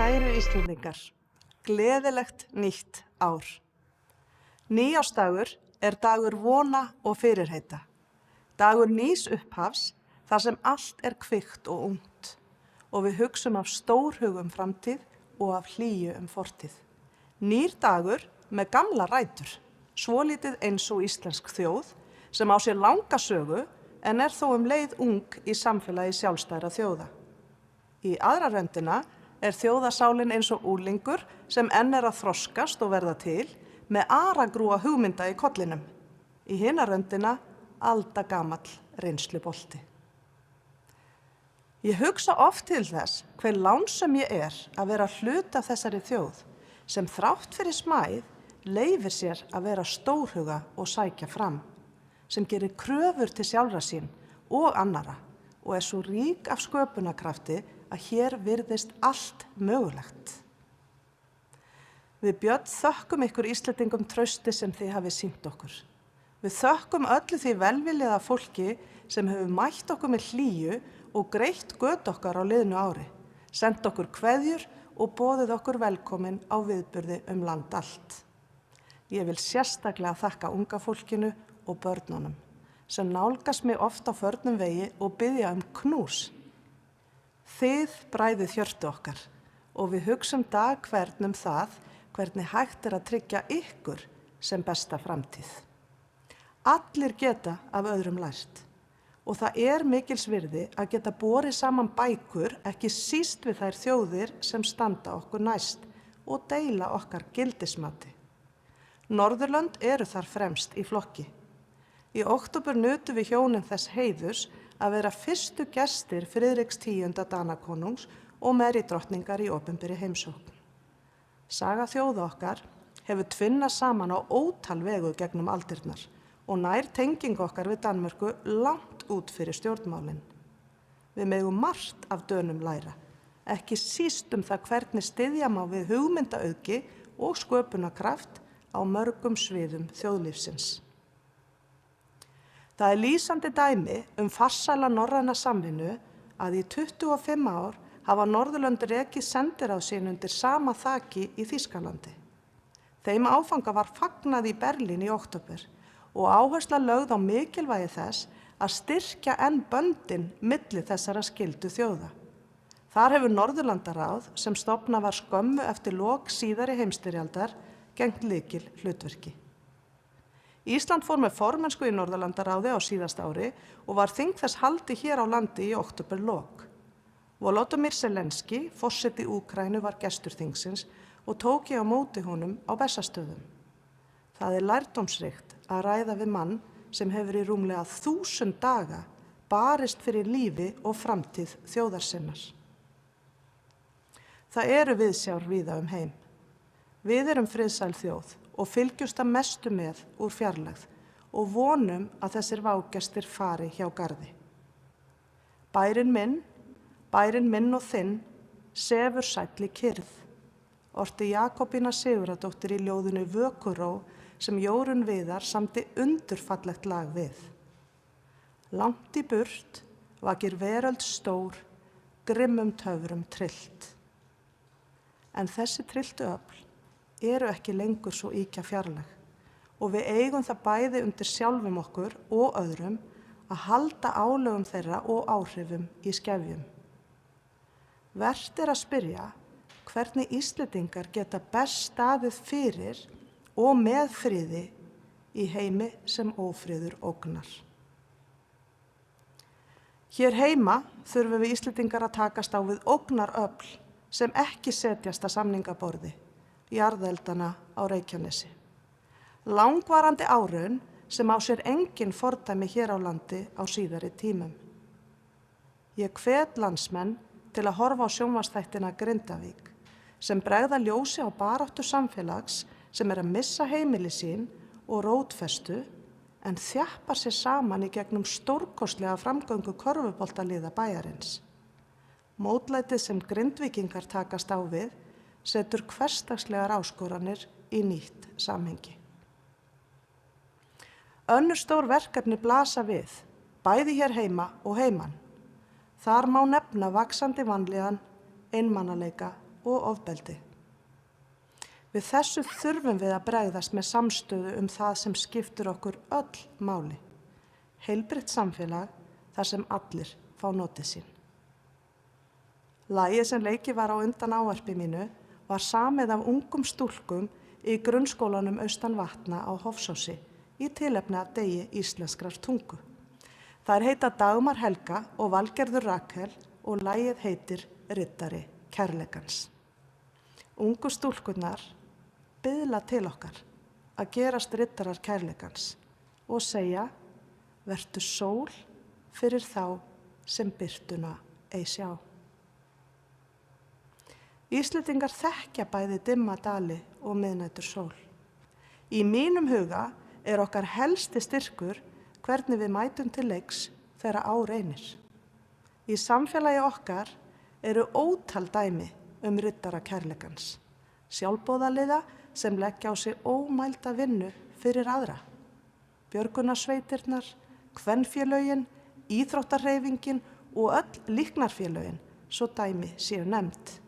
Kæru Íslendingar, gleðilegt nýtt ár. Nýársdagur er dagur vona og fyrirheita. Dagur nýs upphafs þar sem allt er kvikt og ungt og við hugsum af stórhugum framtíð og af hlýju fortíð. Nýr dagur með gamla rætur, svolítið eins og íslensk þjóð sem á sér langa sögu en er þó leið ung í samfélagi sjálfstæðra þjóða. Í aðra röndina er þjóðasálin eins og unglingur sem enn er að þroskast og verða til með aragrúa hugmynda í kollinum. Í hina röndina aldagamall reynslubolti. Ég hugsa oft til þess hve lánsöm ég er að vera hluti af þessari þjóð sem þrátt fyrir smæð leyfir sér að vera stórhuga og sækja fram, sem gerir kröfur til sjálfra sín og annara og er svo rík af sköpunarkrafti að hér virðist allt mögulegt. Við Björn þökkum ykkur Íslendingum trausti sem þið hafið sýnt okkur. Við þökkum öllu því velviljaða fólki sem hefur mætt okkur með hlýju og greitt göt okkar á liðnu ári, sent okkur kveðjur og boðið okkur velkomin á viðburði land allt. Ég vil sérstaklega þakka unga fólkinu og börnunum, sem nálgast mig oft á förnum vegi og biðja knús. Þið bræðið hjörtu okkar og við hugsum dag hvern það hvernig hægt er að tryggja ykkur sem besta framtíð. Allir geta af öðrum lært og það er mikils virði að geta borið saman bækur ekki síst við þær þjóðir sem standa okkur næst og deila okkar gildismati. Norðurlönd eru þar fremst í flokki. Í október nutum við hjónin þess heiðurs að vera fyrstu gestir Friðriks 10. Danakonungs og Mary-drottningar í opinberri heimsókn. Saga þjóða okkar hefur tvinnað saman á ótal vegu gegnum aldirnar og nær tenging okkar við Danmörku langt út fyrir stjórnmálin. Við megum margt af Dönum læra, ekki síst það hvernig styðja má við hugmyndaauðgi og sköpunarkraft á mörgum sviðum þjóðlífsins. Það er lýsandi dæmi farsæla norræna samvinnu að í 25 ár hafa Norðurlönd rekið sendiráð sín undir sama þaki í Þýskalandi. Þeim áfanga var fagnað í Berlín í október og áhersla lögð á mikilvægi þess að styrkja enn böndin milli þessara skyldu þjóða. Þar hefur Norðurlandaráð, sem stofnað var skömmu eftir lok síðari heimsstyrjaldar, gegnt lykil hlutverki. Ísland fór með formennsku í Norðurlandaráði á síðasta ári og var þing þess haldi hér á landi í októberlok. Volodymyr Zelenský, forseti Úkraínu, var gestur þingsins og tók ég á móti honum á Bessastöðum. Það er lærdómsríkt að ræða við mann sem hefur í rúmlega 1000 daga barist fyrir lífi og framtíð þjóðar sinnar. Það eru viðsjár víða heim. Við erum friðsæl þjóð og fylgjumst að mestu með úr fjarlægð og vonum að þessir vágestir fari hjá garði. Bærinn minn og þinn, sefur sæll í kyrrð, orti Jakobína Sigurðardóttir í ljóðinu Vökuró sem Jórunn Viðar samdi undurfallegt lag við. Langt í burt vakir veröld stór, grimmum töfrum tryllt. En þessi trylltu öfl eru ekki lengur svo ýkja fjarlæg og við eigum það bæði undir sjálfum okkur og öðrum að halda álögum þeirra og áhrifum í skefjum. Vert er að spyrja hvernig Íslendingar geta best staðið fyrir og með friði í heimi sem ófriður ógnar. Hér heima þurfum við Íslendingar að takast á við ógnaröfl sem ekki setjast að samningaborði, jarðeldana á Reykjanesi. Langvarandi áraun sem á sér engin fordæmi hér á landi á síðari tímum. Ég hvet landsmenn til að horfa á sjónvarpsþættina Grindavík sem bregða ljósi á baráttu samfélags sem er að missa heimili sín og rótfestu en þjappar sér saman í gegnum stórkostlega framgöngu körfuboltaliða bæjarins. Mótlætið sem Grindvíkingar takast á við setur hversdagslegar áskoranir í nýtt samhengi. Önnur stór verkefni blasa við, bæði hér heima og heiman. Þar má nefna vaxandi vanlíðan, einmanaleika og ofbeldi. Við þessu þurfum við að bregðast með samstöðu það sem skiptir okkur öll máli. Heilbrigt samfélag þar sem allir fá notið sín. Lagið sem leikið var á undan ávarpi mínu var samið af ungum stúlkum í grunnskólanum austan Vatna á Hofsósi í tilefni af degi íslenskrar tungu. Þær heita Dagmar Helga og Valgerður Rakel og lagið heitir Riddari kærleikans. Ungu stúlkurnar biðla til okkar að gerast riddarar kærleikans og segja: vertu sól fyrir þá sem birtuna ei sjá. Íslendingar þekkja bæði dimma dali og miðnætur sól. Í mínum huga okkar helsti styrkur hvernig við mætum til leiks þegar á reynir. Í samfélagi okkar eru ótal dæmi riddara kærleikans, sjálfboðaliða sem leggja á sig ómælda vinnu fyrir aðra, björgunarsveitirnar, kvenfélögin, íþróttahreyfingin og öll líknarfélögin, svo dæmi séu nefnd.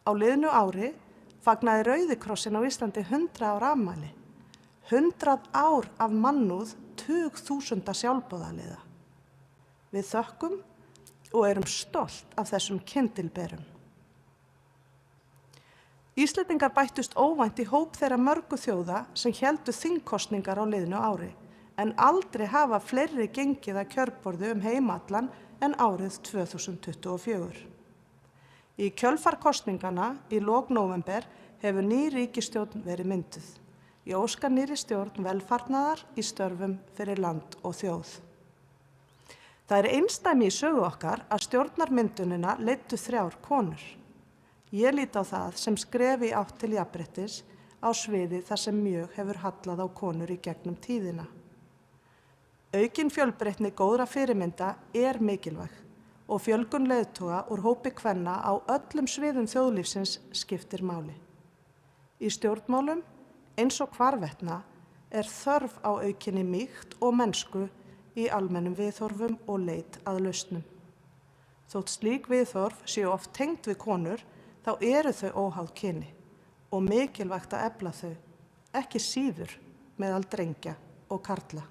Á liðnu ári fagnaði Rauði krossinn á Íslandi 100 ára afmæli, 100 ár af mannúð tugþúsunda sjálfboðaliða. Við þökkum og erum stolt af þessum kyndilberum. Íslendingar bættust óvænt í hóp þeirra mörgu þjóða sem héldu þingkosningar á liðnu ári, en aldrei hafa fleiri gengið að kjörborði heimallan en árið 2024. Í kjölfar kosningana í lok nóvember hefur ný ríkisstjórn verið mynduð. Ég óska nýrri stjórn velfarnaðar í störfum fyrir land og þjóð. Það einsdæmi í sögu okkar að stjórnarmyndunina leiddu 3 konur. Ég lít á það sem skref í átt til jafnréttis á sviði þar sem mjög hefur hallað á konur í gegnum tíðina. Aukin fjölbreytni góðra fyrirmynda mikilvæg og fjölgun leiðtoga úr hópi kvenna á öllum sviðum þjóðlífsins skiptir máli. Í stjórnmálum, eins og hvarvetna, þörf á aukinni mýkt og mennsku í almennum viðhorfum og leit að lausnum. Þótt slík viðhorf séu oft tengd við konur, þá eru þau óháð kyni og mikilvægt að efla þau, ekki síður meðal drengja og karla.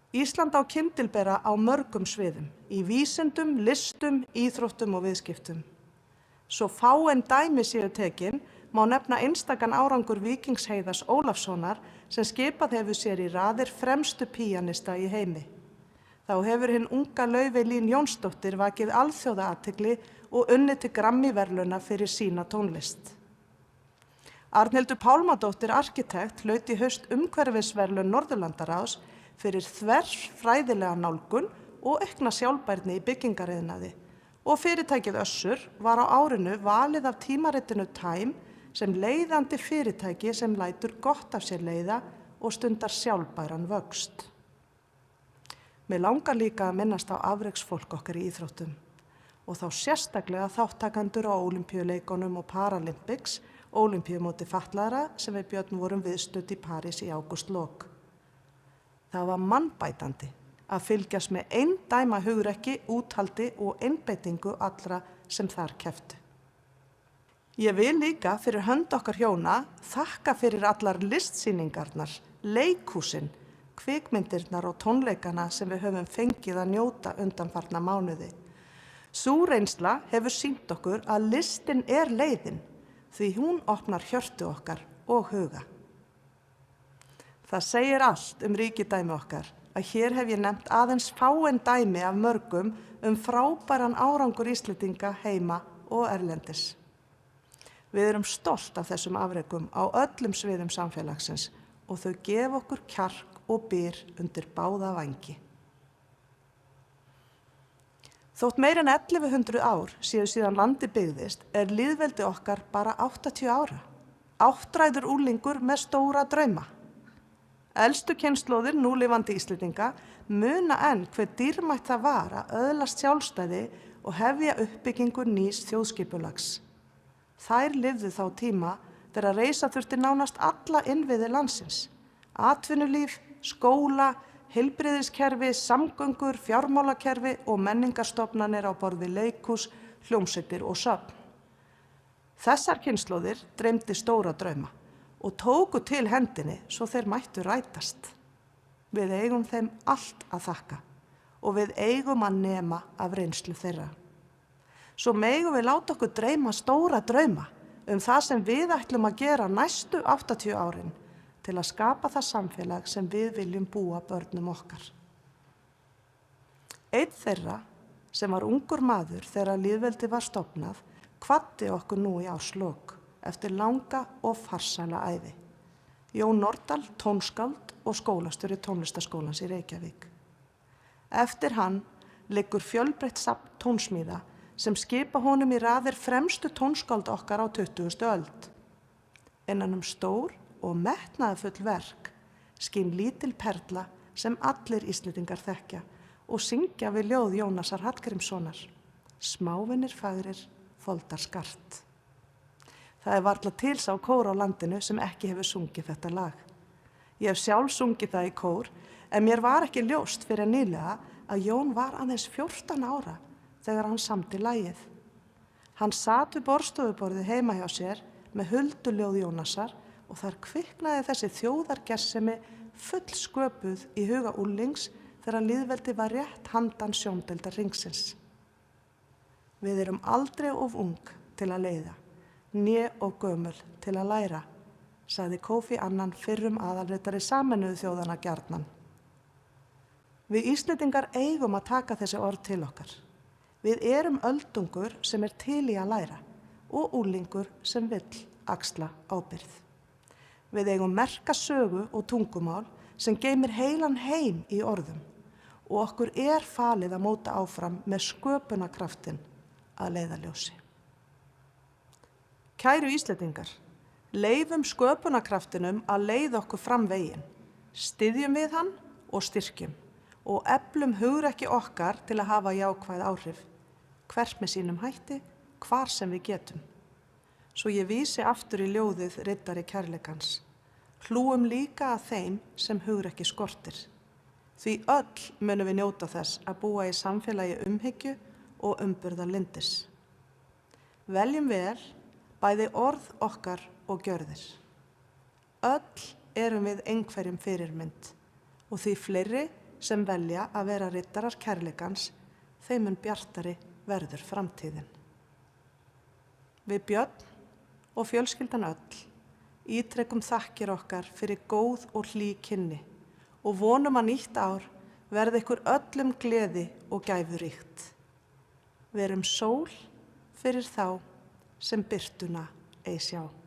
Ísland á kyndilbera á mörgum sviðum, í vísindum, listum, íþróttum og viðskiptum. Svo fáein dæmi séu tekin má nefna einstakan árangur Víkings Heiðars Ólafssonar sem skipað hefur sér í raðir fremstu píanista í heimi. Þá hefur hinn unga Laufey Lín Jónsdóttir vakið alþjóðaathygli og unnið til Grammy-verðlauna fyrir sína tónlist. Arnhildur Pálmadóttir arkitekt hlaut í haust umhverfisverðlaun Norðurlandaráðs fyrir þverfræðilega nálgun og aukna sjálfbærni í byggingariðnaði og fyrirtækið Össur var á árinu valið af tímaritinu Time sem leiðandi fyrirtæki sem lætur gott af sér leiða og stundar sjálfbæran vöxt. Mig langar líka að minnast á afreksfólk okkar í íþróttum og þá sérstaklega þáttakendur á Ólympíuleikunum og Paralympics, Ólympíumóti fatlaðra sem við Björn vorum viðstödd í París í ágústlok. Það var mannbætandi að fylgjast með eindæma hugrekki, úthaldi og einbeitingu allra sem þar kepptu. Ég vil líka fyrir hönd okkar hjóna þakka fyrir allar listsýningarnar, leikhúsin, kvikmyndirnar og tónleikana sem við höfum fengið að njóta undanfarna mánuði. Sú reynsla hefur sýnt okkur að listin leiðin, því hún opnar hjörtu okkar og huga. Það segir allt ríkidæmi okkar að hér hef ég nefnt aðeins fáein dæmi af mörgum frábæran árangur Íslendinga heima og erlendis. Við erum stolt af þessum afrekum á öllum sviðum samfélagsins og þau gefa okkur kjark og byr undir báða vængi. Þótt meira en 1100 ár séu síðan landi byggðist lýðveldi okkar bara 80 ára. Áttræður unglingur með stóra drauma. Elstu kynslóðir núlifandi Íslendinga muna enn hve dýrmætt það var að öðlast sjálfstæði og hefja uppbyggingu nýs þjóðskipulags. Þær lifðu þá tíma þegar reisa þurfti nánast alla innviði landsins. Atvinnulíf, skóla, heilbrigðiskerfi, samgöngur, fjármálakerfi og menningarstofnanir á borð við leikhús, hljómsveitir og söfn. Þessar kynslóðir dreymdi stóra drauma og tóku til hendinni svo þeir mættu rætast. Við eigum þeim allt að þakka og við eigum að nema af reynslu þeirra. Svo megum við láta okkur dreyma stóra drauma það sem við ætlum að gera næstu 80 árin til að skapa það samfélag sem við viljum búa börnum okkar. Einn þeirra, sem var ungur maður þegar lýðveldi var stofnað, hvatti okkur nú í árslok eftir langa og farsæla ævi. Jón Nordal, tónskáld og skólastjóri tónlistarskólans í Reykjavík. Eftir hann liggur fjölbreytt safn tónsmíða sem skipa honum í raðir fremstu tónskáld okkar á 20. öld. Innan stór og metnaðarfull verk skín lítil perla sem allir Íslendingar þekkja og syngja við ljóð Jónasar Hallgrímssonar. Smávinir fagrir, foldar skart. Það varla til sá kór á landinu sem ekki hefur sungið þetta lag. Ég hef sjálf sungið það í kór, en mér var ekki ljóst fyrir nýlega að Jón var aðeins 14 ára þegar hann samdi lagið. Hann sat við borðstofuborðið heima hjá sér með hulduljóð Jónasar og þar kviknaði þessi þjóðargersemi full sköpuð í huga úlings þegar lýðveldi var rétt handan sjóndeildar ringsins. Við erum aldrei of ung til að leiða, né of gömul til að læra, sagði Kofi Annan fyrrum aðalritari Sameinuðu þjóðanna gjarnan. Við Íslendingar eigum að taka þessi orð til okkar. Við erum öldungur sem til í að læra og úlingur sem vill axla ábyrgð. Við eigum merka sögu og tungumál sem geymir heilan heim í orðum og okkur falið að móta áfram með sköpunarkraftin að leiðarljósi. Kæru Íslendingar, leyfum sköpunarkraftinum að leiða okkur fram veginn, styðjum við hann og styrkjum og eflum hugrekki okkar til að hafa jákvæð áhrif, hvert með sínum hætti, hvar sem við getum. Svo ég vísi aftur í ljóðið riddari kærleikans. Hlúum líka að þeim sem hugrekki skortir. Því öll munum við njóta þess að búa í samfélagi umhyggju og umburðarlyndis. Veljum vel bæði orð okkar og gjörðir. Öll erum við einhverjum fyrirmynd og því fleiri sem velja að vera riddarar kærleikans, þeim mun bjartari verður framtíðin. Við Björn og fjölskyldan öll ítrekum þakkir okkar fyrir góð og hlý kynni og vonum að nýtt ár verði ykkur öllum gleði og gæfuríkt. Verum sól fyrir þá sem birtuna ei sjá.